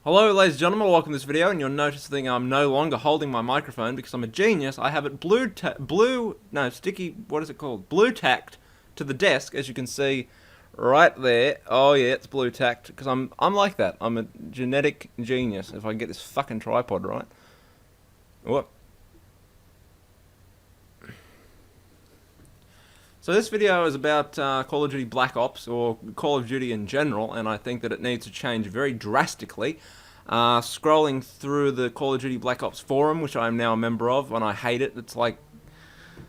Hello ladies and gentlemen, welcome to this video, and you'll notice that I'm no longer holding my microphone because I'm a genius. I have it blue tacked to the desk, as you can see right there. Oh yeah, it's blue tacked because I'm like that. I'm a genetic genius. If I can get this fucking tripod right. What? So this video is about Call of Duty Black Ops, or Call of Duty in general, and I think that it needs to change very drastically. Scrolling through the Call of Duty Black Ops forum, which I am now a member of, and I hate it. It's like,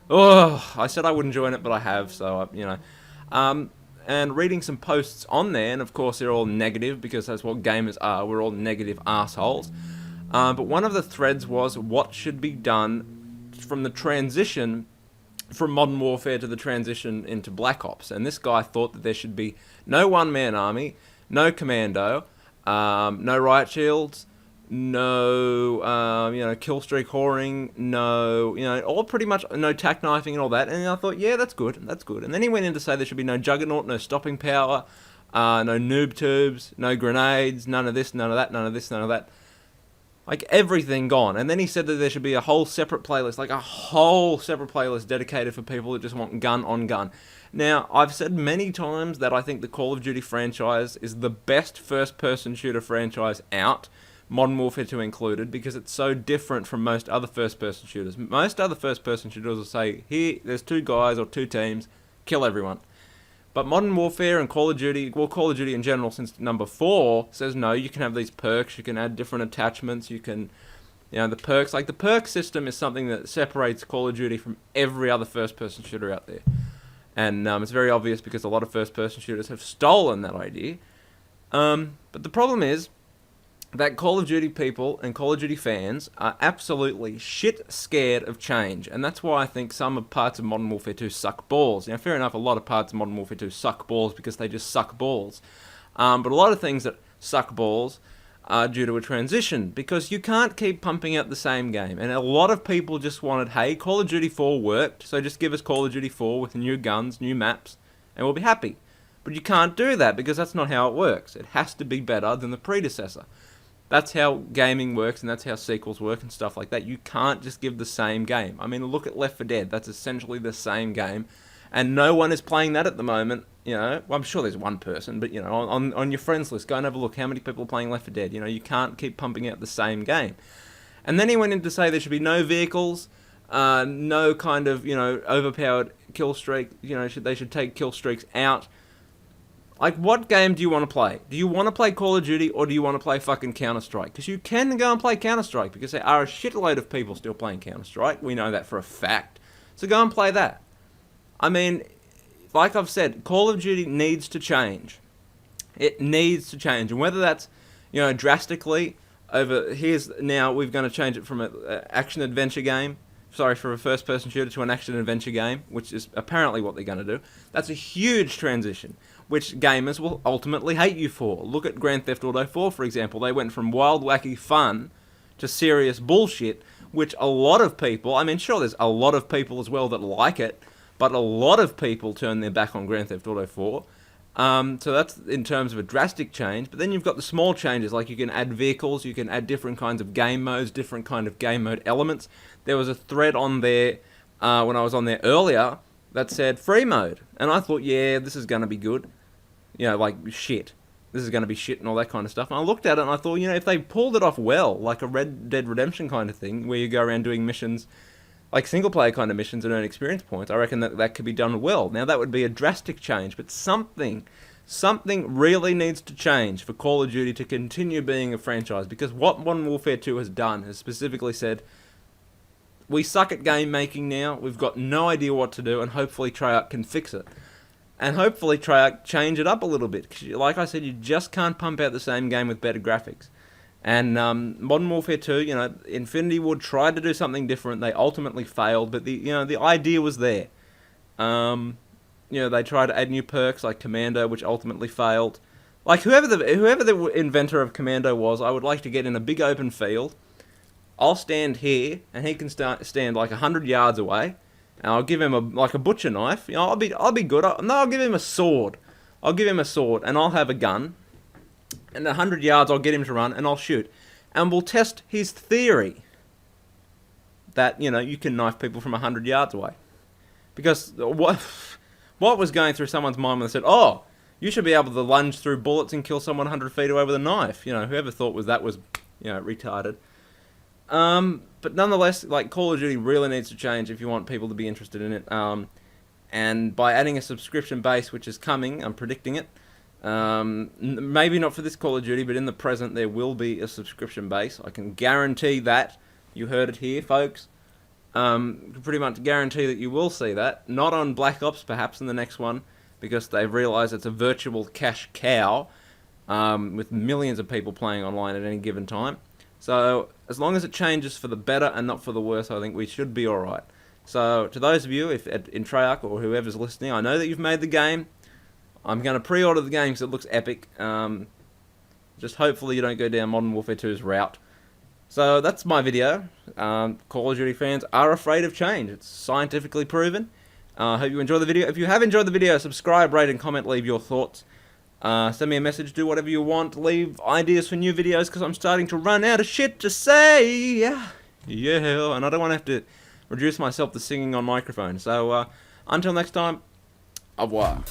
oh, I said I wouldn't join it, but I have, so, and reading some posts on there, and of course they're all negative, because that's what gamers are. We're all negative assholes. But one of the threads was what should be done from the transition from Modern Warfare to the transition into Black Ops, and this guy thought that there should be no one-man army, no commando, no riot shields, no, kill streak whoring, no, all pretty much, no tack knifing and all that, and I thought, yeah, that's good, and then he went in to say there should be no juggernaut, no stopping power, no noob tubes, no grenades, none of this, none of that, none of this, none of that. Like, everything gone. And then he said that there should be a whole separate playlist, like a whole separate playlist dedicated for people that just want gun on gun. Now, I've said many times that I think the Call of Duty franchise is the best first-person shooter franchise out, Modern Warfare 2 included, because it's so different from most other first-person shooters. Most other first-person shooters will say, here, there's two guys or two teams, kill everyone. But Modern Warfare and Call of Duty, well, Call of Duty in general since number 4 says no, you can have these perks, you can add different attachments, you can, the perks, like the perk system is something that separates Call of Duty from every other first-person shooter out there. And it's very obvious because a lot of first-person shooters have stolen that idea. But the problem is that Call of Duty people and Call of Duty fans are absolutely shit scared of change, and that's why I think some of parts of Modern Warfare 2 suck balls. Now, fair enough, a lot of parts of Modern Warfare 2 suck balls because they just suck balls. But a lot of things that suck balls are due to a transition, because you can't keep pumping out the same game, and a lot of people just wanted, hey, Call of Duty 4 worked, so just give us Call of Duty 4 with new guns, new maps, and we'll be happy. But you can't do that, because that's not how it works. It has to be better than the predecessor. That's how gaming works, and that's how sequels work and stuff like that. You can't just give the same game. I mean, look at Left 4 Dead. That's essentially the same game, and no one is playing that at the moment. Well, I'm sure there's one person, but, on your friends list, go and have a look how many people are playing Left 4 Dead. You can't keep pumping out the same game. And then he went in to say there should be no vehicles, no kind of, overpowered kill streak. They should take kill streaks out. Like, what game do you want to play? Do you want to play Call of Duty, or do you want to play fucking Counter-Strike? Because you can go and play Counter-Strike, because there are a shitload of people still playing Counter-Strike. We know that for a fact. So go and play that. I mean, like I've said, Call of Duty needs to change. It needs to change. And whether that's, drastically over, now we're going to change it from an action-adventure game, for a first-person shooter to an action-adventure game, which is apparently what they're going to do. That's a huge transition, which gamers will ultimately hate you for. Look at Grand Theft Auto 4, for example. They went from wild, wacky fun to serious bullshit, which a lot of people, I mean, sure, there's a lot of people as well that like it, but a lot of people turn their back on Grand Theft Auto 4. So that's in terms of a drastic change. But then you've got the small changes, like you can add vehicles, you can add different kinds of game modes, different kind of game mode elements. There was a thread on there when I was on there earlier that said free mode. And I thought, yeah, this is going to be good. Like shit. This is going to be shit and all that kind of stuff. And I looked at it and I thought, if they pulled it off well, like a Red Dead Redemption kind of thing, where you go around doing missions, like single-player kind of missions and earn experience points, I reckon that could be done well. Now, that would be a drastic change, but something really needs to change for Call of Duty to continue being a franchise, because what Modern Warfare 2 has done has specifically said, we suck at game making now, we've got no idea what to do, and hopefully Treyarch can fix it. And hopefully Treyarch change it up a little bit, because like I said, you just can't pump out the same game with better graphics. And Modern Warfare 2, Infinity Ward tried to do something different. They ultimately failed, but the idea was there. They tried to add new perks like Commando, which ultimately failed. Like whoever the inventor of Commando was, I would like to get in a big open field. I'll stand here, and he can stand like 100 yards away, And I'll give him a butcher knife. You know, I'll be good. I'll give him a sword. I'll give him a sword, and I'll have a gun. And 100 yards, I'll get him to run, and I'll shoot. And we'll test his theory that, you know, you can knife people from 100 yards away. Because what was going through someone's mind when they said, oh, you should be able to lunge through bullets and kill someone 100 feet away with a knife? You know, whoever thought that was, you know, retarded. But nonetheless, like, Call of Duty really needs to change if you want people to be interested in it. And by adding a subscription base, which is coming, I'm predicting it. Maybe not for this Call of Duty, but in the present there will be a subscription base. I can guarantee that. You heard it here, folks. Pretty much guarantee that you will see that. Not on Black Ops, perhaps, in the next one, because they've realised it's a virtual cash cow, with millions of people playing online at any given time. So, as long as it changes for the better and not for the worse, I think we should be alright. So, to those of you in Treyarch or whoever's listening, I know that you've made the game. I'm going to pre-order the game because it looks epic. Just hopefully you don't go down Modern Warfare 2's route. So that's my video. Call of Duty fans are afraid of change. It's scientifically proven. I hope you enjoy the video. If you have enjoyed the video, subscribe, rate, and comment. Leave your thoughts. Send me a message. Do whatever you want. Leave ideas for new videos because I'm starting to run out of shit to say. Yeah, and I don't want to have to reduce myself to singing on microphone. So until next time, au revoir.